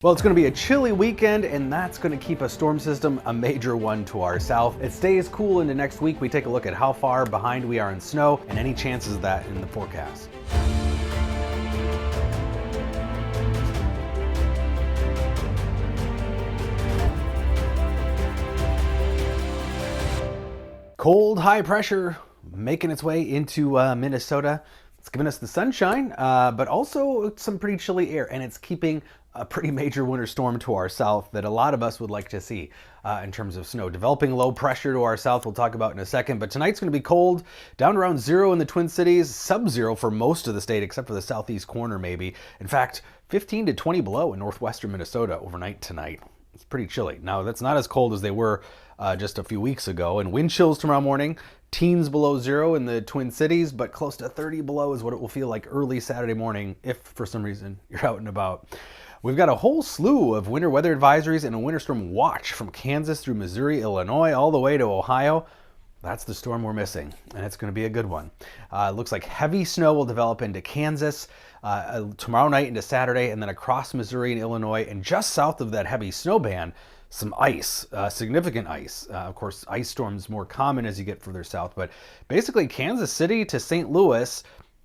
Well, it's going to be a chilly weekend, and that's going to keep a storm system a major one to our south. It stays cool into next week. We take a look at how far behind we are in snow and any chances of that in the forecast. Cold, high pressure making its way into Minnesota. It's giving us the sunshine, but also some pretty chilly air, and it's keeping a pretty major winter storm to our south that a lot of us would like to see in terms of snow. Developing low pressure to our south we'll talk about in a second, but tonight's going to be cold, down around 0 in the Twin Cities, sub-zero for most of the state except for the southeast corner maybe. In fact, 15 to 20 below in northwestern Minnesota overnight tonight. It's pretty chilly. Now, that's not as cold as they were just a few weeks ago, and wind chills tomorrow morning, teens below 0 in the Twin Cities, but close to 30 below is what it will feel like early Saturday morning if for some reason you're out and about. We've got a whole slew of winter weather advisories and a winter storm watch from Kansas through Missouri, Illinois, all the way to Ohio. That's the storm we're missing, and it's going to be a good one. It looks like heavy snow will develop into Kansas tomorrow night into Saturday, and then across Missouri and Illinois, and just south of that heavy snow band, some ice, significant ice. Of course, ice storms more common as you get further south, but basically Kansas City to St. Louis,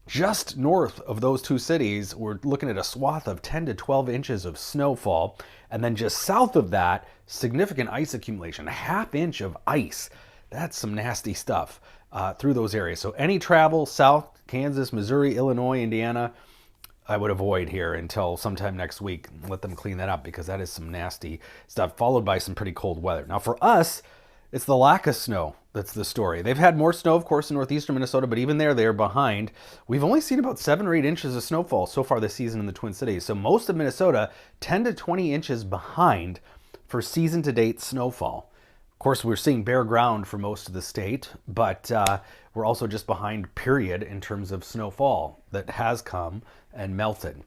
just north of those two cities, we're looking at a swath of 10 to 12 inches of snowfall. And then just south of that, significant ice accumulation, a half inch of ice. That's some nasty stuff through those areas. So any travel south, Kansas, Missouri, Illinois, Indiana, I would avoid here until sometime next week. Let them clean that up because that is some nasty stuff, followed by some pretty cold weather. Now for us, it's the lack of snow that's the story. They've had more snow, of course, in northeastern Minnesota, but even there, they're behind. We've only seen about 7 or 8 inches of snowfall so far this season in the Twin Cities. So most of Minnesota, 10 to 20 inches behind for season-to-date snowfall. Of course, we're seeing bare ground for most of the state, but we're also just behind, period, in terms of snowfall that has come and melted.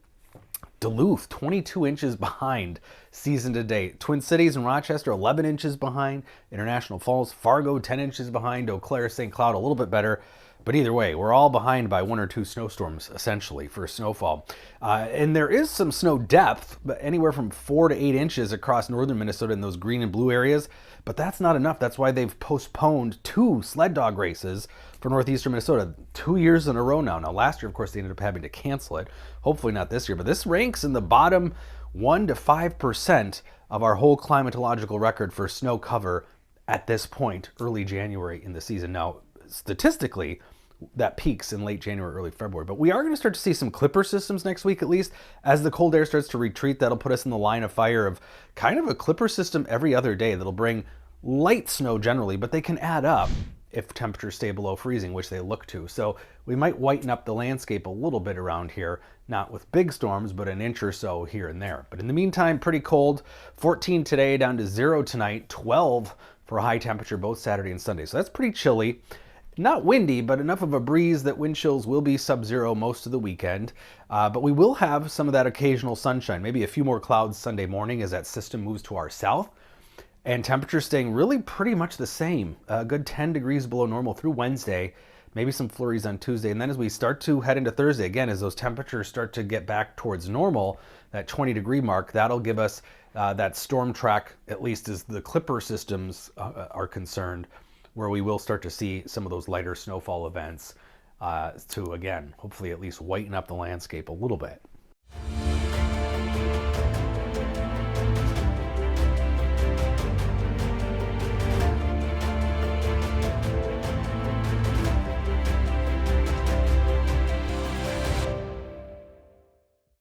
Duluth, 22 inches behind season to date. Twin Cities and Rochester, 11 inches behind. International Falls, Fargo, 10 inches behind. Eau Claire, St. Cloud, a little bit better. But either way, we're all behind by 1 or 2 snowstorms, essentially, for snowfall. And there is some snow depth, but anywhere from 4 to 8 inches across northern Minnesota in those green and blue areas. But that's not enough. That's why they've postponed 2 sled dog races for northeastern Minnesota 2 years in a row now. Now, last year, of course, they ended up having to cancel it. Hopefully not this year. But this ranks in the bottom 1 to 5% of our whole climatological record for snow cover at this point, early January in the season. Now, statistically, that peaks in late January, early February. But we are going to start to see some clipper systems next week, at least. As the cold air starts to retreat, that'll put us in the line of fire of kind of a clipper system every other day that'll bring light snow generally, but they can add up if temperatures stay below freezing, which they look to. So we might whiten up the landscape a little bit around here, not with big storms, but an inch or so here and there. But in the meantime, pretty cold. 14 today, down to 0 tonight, 12 for a high temperature both Saturday and Sunday. So that's pretty chilly. Not windy, but enough of a breeze that wind chills will be sub-zero most of the weekend. But we will have some of that occasional sunshine, maybe a few more clouds Sunday morning as that system moves to our south. And temperatures staying really pretty much the same, a good 10 degrees below normal through Wednesday, maybe some flurries on Tuesday. And then as we start to head into Thursday, again, as those temperatures start to get back towards normal, that 20-degree mark, that'll give us that storm track, at least as the clipper systems are concerned, where we will start to see some of those lighter snowfall events to, again, hopefully at least whiten up the landscape a little bit.